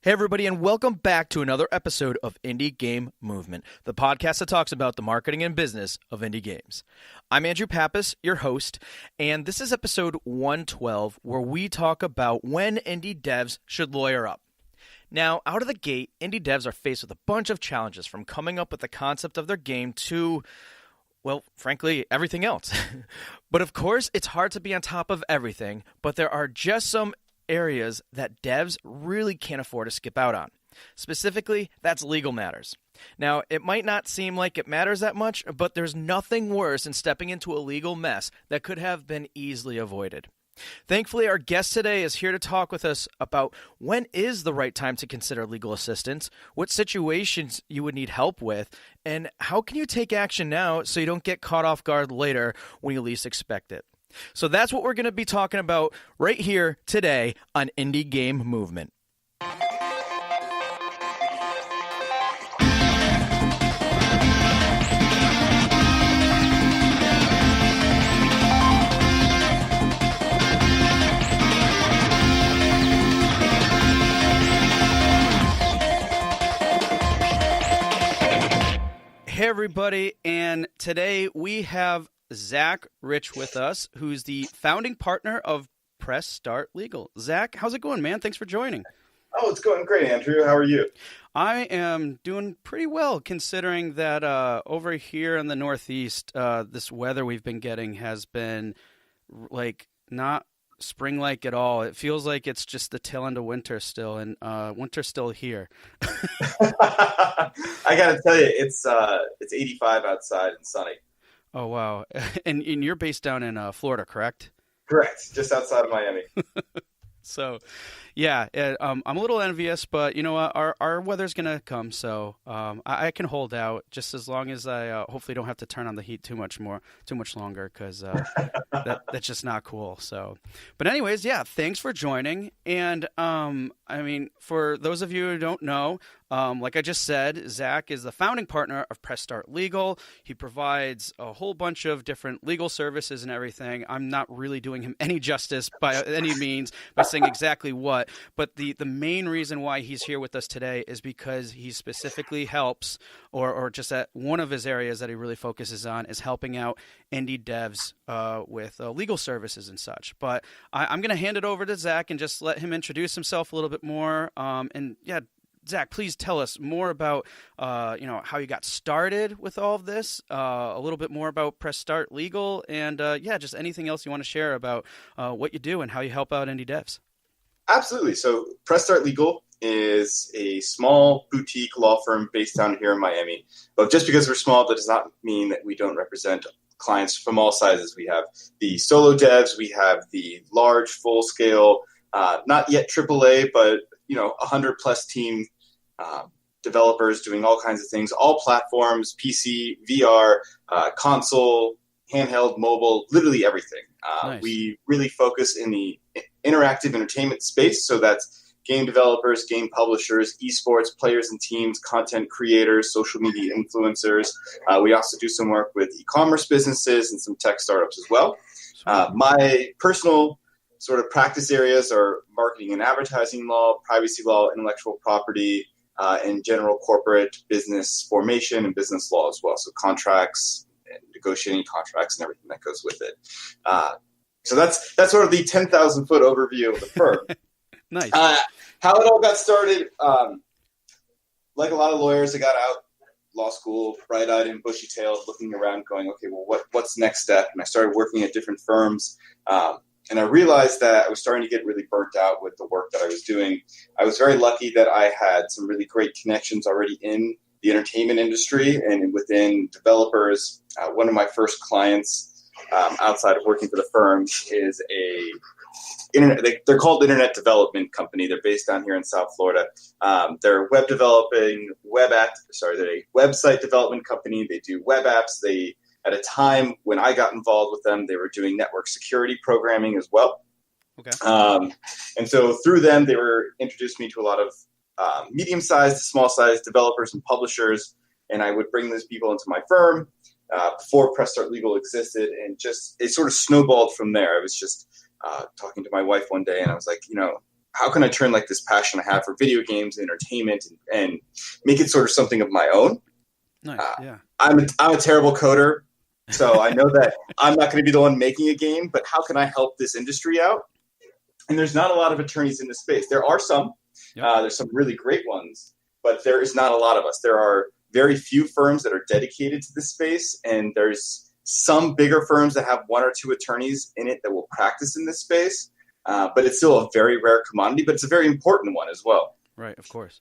Hey, everybody, and welcome back to another episode of Indie Game Movement, the podcast that talks about the marketing and business of indie games. I'm Andrew Pappas, your host, and this is episode 112, where we talk about when indie devs should lawyer up. Now, out of the gate, indie devs are faced with a bunch of challenges, from coming up with the concept of their game to, well, frankly, everything else. But of course, it's hard to be on top of everything, but there are just some areas that devs really can't afford to skip out on. Specifically, that's legal matters. Now, it might not seem like it matters that much, but there's nothing worse than stepping into a legal mess that could have been easily avoided. Thankfully, our guest today is here to talk with us about when is the right time to consider legal assistance, what situations you would need help with, and how can you take action now so you don't get caught off guard later when you least expect it. So that's what we're going to be talking about right here today on Indie Game Movement. Hey, everybody, and today we have Zach Rich with us, who's the founding partner of Press Start Legal. Zach, how's it going, man? Thanks for joining. Oh, it's going great, Andrew. How are you? I am doing pretty well, considering that over here in the Northeast, this weather we've been getting has been like not spring-like at all. It feels like it's just the tail end of winter still, and winter's still here. I gotta tell you, it's 85 outside and sunny. Oh, wow. And you're based down in Florida, correct? Correct, just outside of Miami. So, yeah, I'm a little envious, but you know what? Our weather's gonna come, so I can hold out just as long as I hopefully don't have to turn on the heat too much longer, because that's just not cool. So, but anyways, yeah, thanks for joining. And I mean, for those of you who don't know, like I just said, Zach is the founding partner of Press Start Legal. He provides a whole bunch of different legal services and everything. I'm not really doing him any justice by any means by saying exactly what, but the main reason why he's here with us today is because he specifically helps, or just at one of his areas that he really focuses on is helping out indie devs with legal services and such. But I'm going to hand it over to Zach and just let him introduce himself a little bit more. And yeah, Zach, please tell us more about, how you got started with all of this, a little bit more about Press Start Legal, and just anything else you want to share about what you do and how you help out indie devs. Absolutely. So Press Start Legal is a small boutique law firm based down here in Miami. But just because we're small, that does not mean that we don't represent clients from all sizes. We have the solo devs, we have the large, full-scale, not yet AAA, but 100 plus team developers doing all kinds of things, all platforms, PC, VR, console, handheld, mobile, literally everything. Nice. We really focus in the interactive entertainment space, so that's game developers, game publishers, esports, players and teams, content creators, social media influencers. We also do some work with e-commerce businesses and some tech startups as well. My personal sort of practice areas are marketing and advertising law, privacy law, intellectual property, and general corporate business formation and business law as well. So contracts and negotiating contracts and everything that goes with it. So that's sort of the 10,000 foot overview of the firm. Nice. How it all got started, like a lot of lawyers, I got out law school, bright-eyed and bushy-tailed, looking around going, okay, well, what's the next step? And I started working at different firms. And I realized that I was starting to get really burnt out with the work that I was doing. I was very lucky that I had some really great connections already in the entertainment industry and within developers. One of my first clients outside of working for the firm is they're called Internet Development Company. They're based down here in South Florida. They're they're a website development company. They do web apps. At a time when I got involved with them, they were doing network security programming as well. Okay. And so through them, they were introduced me to a lot of medium-sized, small-sized developers and publishers, and I would bring those people into my firm before Press Start Legal existed, and just it sort of snowballed from there. I was just talking to my wife one day, and I was like, how can I turn like this passion I have for video games, entertainment, and make it sort of something of my own. Nice. Yeah. I'm a terrible coder, so I know that I'm not going to be the one making a game, but how can I help this industry out? And there's not a lot of attorneys in this space. There are some. Yep. There's some really great ones, but there is not a lot of us. There are very few firms that are dedicated to this space, and there's some bigger firms that have one or two attorneys in it that will practice in this space. But it's still a very rare commodity, but it's a very important one as well. Right, of course.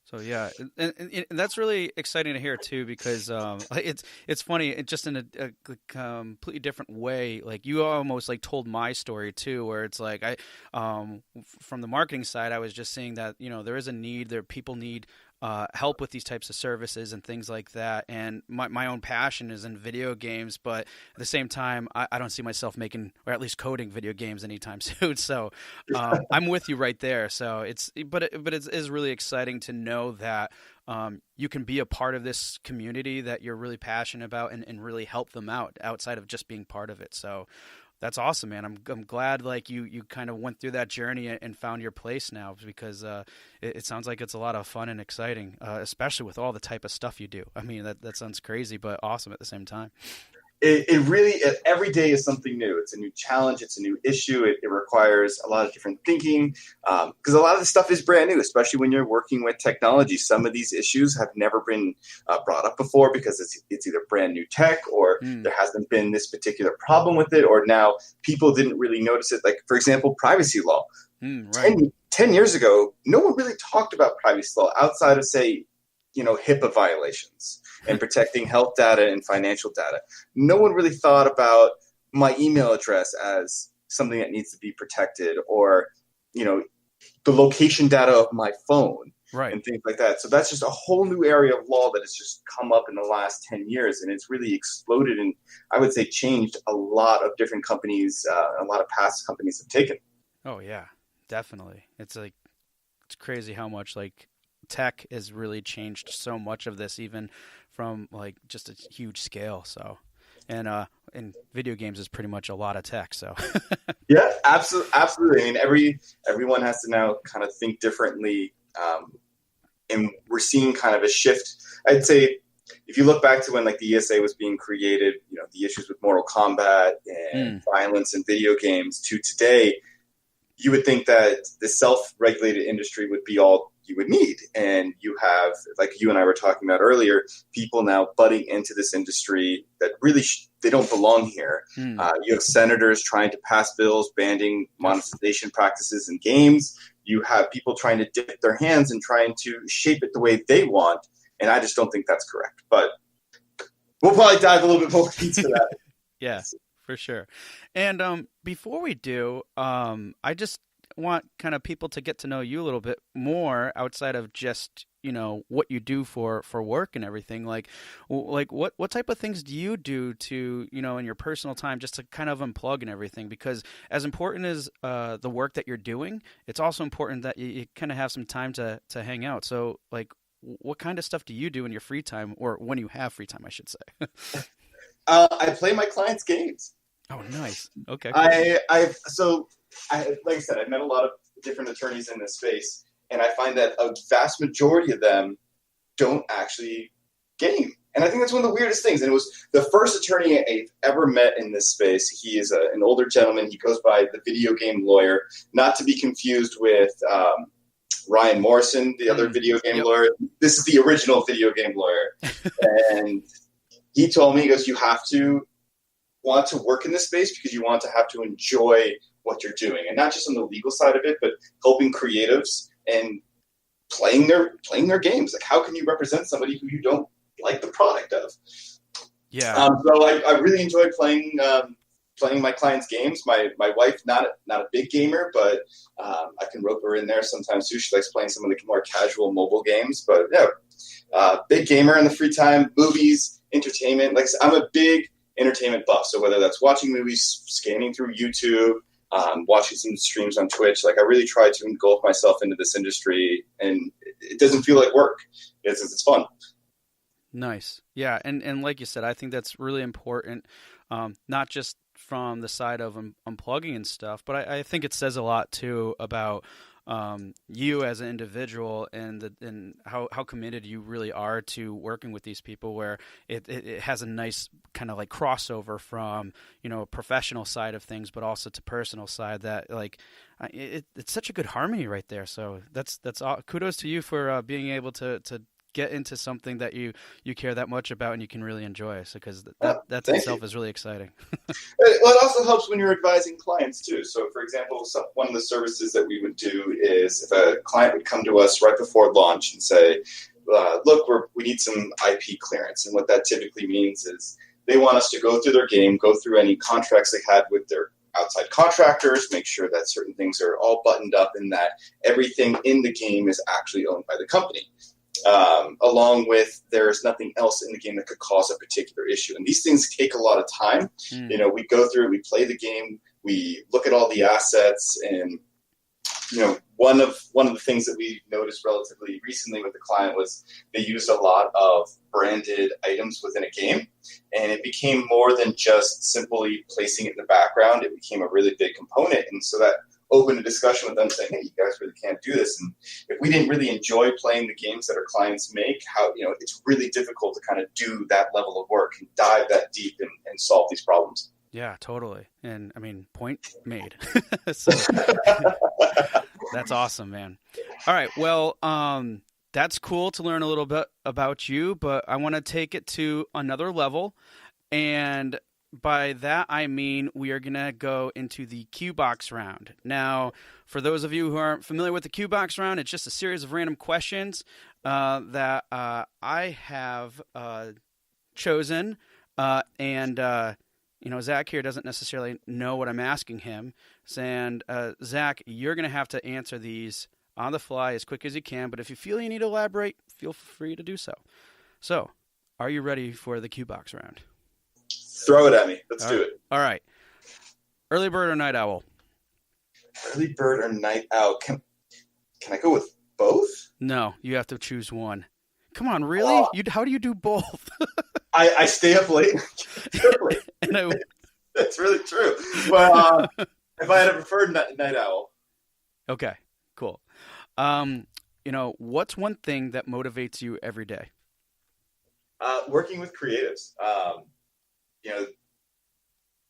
So yeah, and that's really exciting to hear too, because it's funny, just in a completely different way. Like you almost like told my story too, where it's like from the marketing side, I was just seeing that there is a need, there people need help with these types of services and things like that. And my own passion is in video games, but at the same time, I don't see myself making, or at least coding video games anytime soon. So I'm with you right there. So it is really exciting to know that you can be a part of this community that you're really passionate about and really help them out outside of just being part of it. So that's awesome, man. I'm glad like you kind of went through that journey and found your place now, because it sounds like it's a lot of fun and exciting, especially with all the type of stuff you do. I mean, that sounds crazy, but awesome at the same time. It really, every day is something new. It's a new challenge. It's a new issue. It requires a lot of different thinking, because a lot of the stuff is brand new, especially when you're working with technology. Some of these issues have never been brought up before because it's either brand new tech, or there hasn't been this particular problem with it, or now people didn't really notice it. Like, for example, privacy law. Right. 10 years ago, no one really talked about privacy law outside of, say, HIPAA violations and protecting health data and financial data. No one really thought about my email address as something that needs to be protected, or, the location data of my phone, right, and things like that. So that's just a whole new area of law that has just come up in the last 10 years, and it's really exploded and I would say changed a lot of different companies, a lot of past companies have taken. Oh yeah, definitely. It's crazy how much like tech has really changed so much of this, even from like just a huge scale. So, and video games is pretty much a lot of tech. So, yeah, absolutely. I mean, everyone has to now kind of think differently, and we're seeing kind of a shift. I'd say if you look back to when like the ESA was being created, the issues with Mortal Kombat and violence in video games, to today, you would think that the self-regulated industry would be all you would need. And you have, like you and I were talking about earlier, people now butting into this industry that really they don't belong here. You have senators trying to pass bills banning monetization practices in games. You have people trying to dip their hands and trying to shape it the way they want. And I just don't think that's correct. But we'll probably dive a little bit more into that. Yeah, for sure. And before we do, I just want kind of people to get to know you a little bit more outside of just what you do for work and everything. Like what type of things do you do to in your personal time, just to kind of unplug and everything? Because as important as the work that you're doing, it's also important that you kind of have some time to hang out. So like, what kind of stuff do you do in your free time, or when you have free time, I should say? I play my clients' games. Oh, nice. Okay. Like I said, I've met a lot of different attorneys in this space, and I find that a vast majority of them don't actually game. And I think that's one of the weirdest things. And it was the first attorney I've ever met in this space. He is an older gentleman. He goes by the video game lawyer, not to be confused with Ryan Morrison, the other video game lawyer. This is the original video game lawyer. And he told me, he goes, you have to want to work in this space because you want to have to enjoy what you're doing, and not just on the legal side of it, but helping creatives and playing their games. Like, how can you represent somebody who you don't like the product of? Yeah. So I really enjoy playing my clients' games. My wife, not a big gamer, but I can rope her in there sometimes too. She likes playing some of the more casual mobile games. But yeah, big gamer in the free time, movies, entertainment. Like, I'm a big entertainment buff. So whether that's watching movies, scanning through YouTube, watching some streams on Twitch, like I really try to engulf myself into this industry, and it doesn't feel like work. It's fun. Nice. Yeah. And like you said, I think that's really important. Not just from the side of unplugging and stuff, but I think it says a lot too about you as an individual and how committed you really are to working with these people, where it has a nice kind of like crossover from, professional side of things, but also to personal side that like it's such a good harmony right there. So that's all, kudos to you for being able to get into something that you care that much about and you can really enjoy. So because that itself is really exciting. Well, it also helps when you're advising clients too. So, for example, one of the services that we would do is if a client would come to us right before launch and say, "Look, we need some IP clearance," and what that typically means is they want us to go through their game, go through any contracts they had with their outside contractors, make sure that certain things are all buttoned up and that everything in the game is actually owned by the company. Along with there's nothing else in the game that could cause a particular issue. And these things take a lot of time. We go through it, we play the game, we look at all the assets, and one of the things that we noticed relatively recently with the client was they used a lot of branded items within a game, and it became more than just simply placing it in the background. It became a really big component, and so that opened a discussion with them saying, "Hey, you guys really can't do this." And if we didn't really enjoy playing the games that our clients make, it's really difficult to kind of do that level of work and dive that deep and solve these problems. Yeah, totally. And I mean, point made. So that's awesome, man. All right. Well, that's cool to learn a little bit about you, but I want to take it to another level. And by that, I mean we are going to go into the Q-Box round. Now, for those of you who aren't familiar with the Q-Box round, it's just a series of random questions that I have chosen. Zach here doesn't necessarily know what I'm asking him. And Zach, you're going to have to answer these on the fly as quick as you can. But if you feel you need to elaborate, feel free to do so. So, are you ready for the Q-Box round? Throw it at me. Let's do it. All right. Early bird or night owl? Early bird or night owl? Can I go with both? No, you have to choose one. Come on, really? How do you do both? I stay up late. That's really true. But if I had a preferred night owl. Okay, cool. What's one thing that motivates you every day? Working with creatives.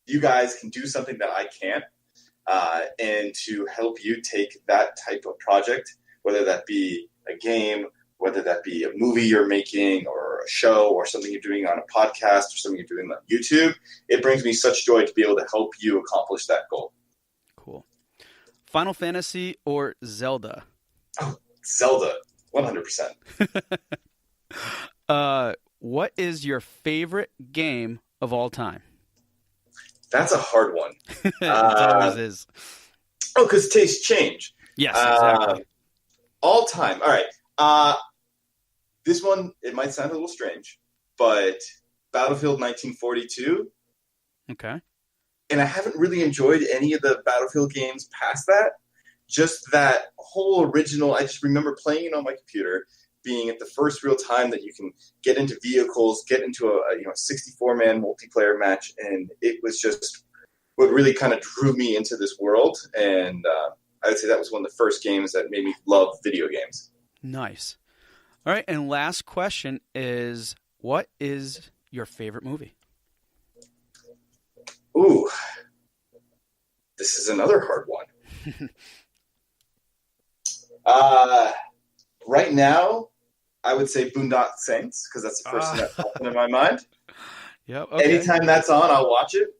You guys can do something that I can't, and to help you take that type of project, whether that be a game, whether that be a movie you're making or a show or something you're doing on a podcast or something you're doing on YouTube, it brings me such joy to be able to help you accomplish that goal. Cool. Final Fantasy or Zelda? Oh, Zelda, 100%. What is your favorite game of all time? That's a hard one. It always is. Oh, because tastes change. Yes, exactly. All time. All right. This one, it might sound a little strange, but Battlefield 1942. Okay. And I haven't really enjoyed any of the Battlefield games past that. Just that whole original, I just remember playing it on my computer, being at the first real time that you can get into vehicles, get into a 64-man multiplayer match, and it was just what really kind of drew me into this world. And I would say that was one of the first games that made me love video games. Nice. All right, and last question is, what is your favorite movie? Ooh, this is another hard one. Right now, I would say Boondock Saints, because that's the first thing that popped into my mind. Yep. Okay. Anytime that's on, I'll watch it.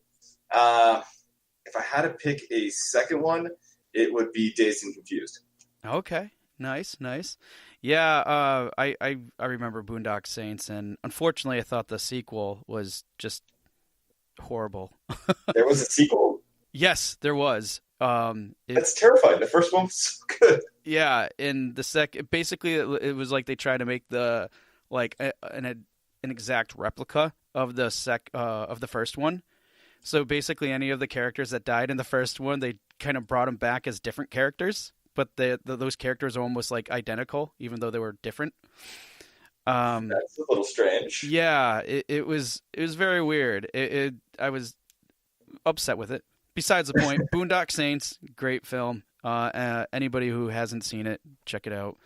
If I had to pick a second it would be Dazed and Confused. Okay. Nice. Yeah, I remember Boondock Saints, and unfortunately, I thought the sequel was just horrible. There was a sequel? Yes, there was. That's terrifying. The first one was so good. Yeah, and the second, basically, it was like they tried to make an exact replica of the first one. So basically, any of the characters that died in the first one, they kind of brought them back as different characters, but those characters are almost like identical, even though they were different. That's a little strange. Yeah, it was very weird. I was upset with it. Besides the point, Boondock Saints, great film. Anybody who hasn't seen it, check it out.